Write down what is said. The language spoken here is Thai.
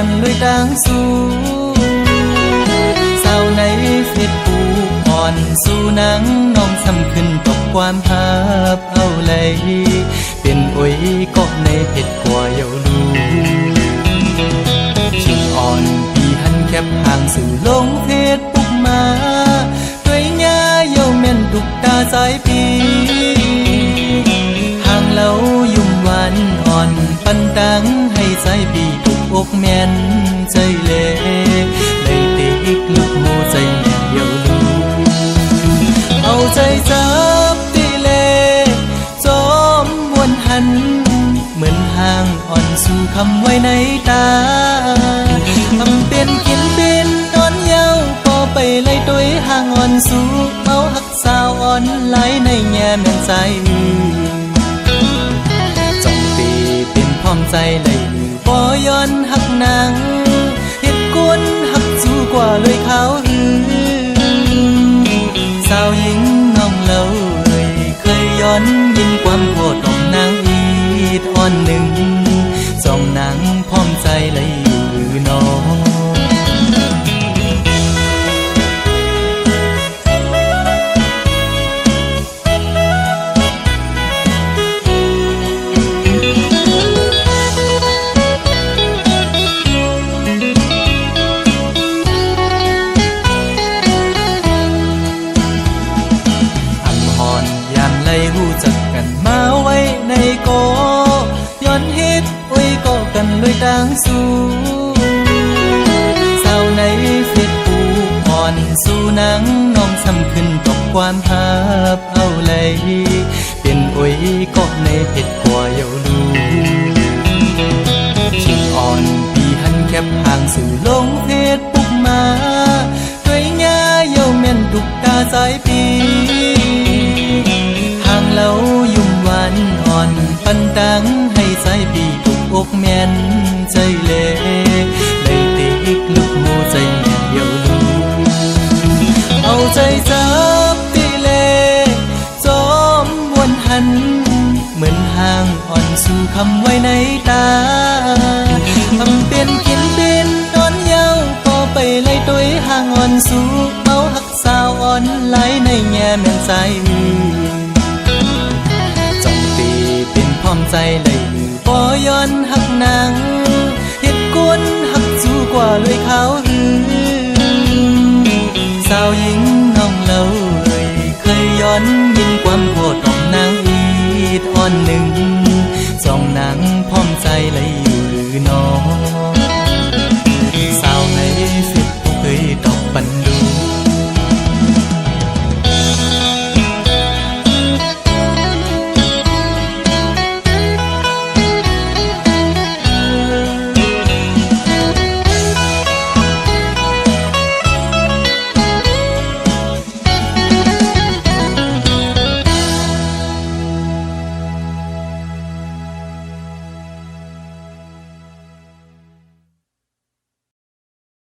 กันเลยดังสู้สาวในเฟซบุ๊กอ่อนสู่นางน้องสำขึ้นตกความหับเอาเลยเป็นอ้ยก็ในเพชรกว่าเยาลูชิงอ่อนพี่หันแคบห่างสื่อลงเฟซบุ๊กมาด้วยหญ้าเยาแม่นตุกตาสายปีห่างเล่ายุ่มหวานอ่อนปันดังให้สายปีถูกอกแม่นใจเล่เลยติกลุกโมใจแม่เยาลูเอาใจจับตีเลจอมวนหันเหมือนห่างอ่อนสู่คำไว้ในตาทำเป็นกินเป็นนอนเยาพอไปไล่ตัวห่างอ่อนสู่เอาหักสาวอ่อนไหลในแง่แม่นใจจงตีเป็นพร้อมใจเลยบ่ย้อนหักนางเหตุกวนหักสู่กว่าเลยเขาสาวหญิงน้องเล่าเคยย้อนยินความโกรธของนางอีดอ่อนหนึ่งสองนางพร้อมใจเลยอยู่น้องหูจักกันมาไว้ในโกย้อนเฮ็ดไว้ก็กันเลยดังสู้สาวในเฟซบุ๊กอ่อนสู่นางน้องสำขึ้นตกความหับเอาเลยเป็นอ้ยก็ในเพชรกว่าเยาลูชิงอ่อนพี่หันแคบห่างสื่อลงเฟซบุ๊กมาด้วยหญ้าเยาแม่นตุกตาสายปีเล่ายุ่มหวานอ่อนปันดังให้สายปีถูกอกแม่นใจเล่เลยติกลุกโมใจแม่เยาลูเอาใจจับตีเล่จอมวนหันเหมือนห่างอ่อนสู่คำไว้ในตาทำเป็นกินเป็นนอนเยาพอไปไล่ตัวห่างอ่อนสู่เอาหักสาวอ่อนไหลในแง่แม่นใจพร้อมใจเลยบ่ย้อนหักนางเหตุกวนหักสู่กว่าเลยเขาสาวหญิงน้องเล่าเคยย้อนยินความโกรธของนางอีดอ่อนหนึ่งสองนางพร้อมใจเลย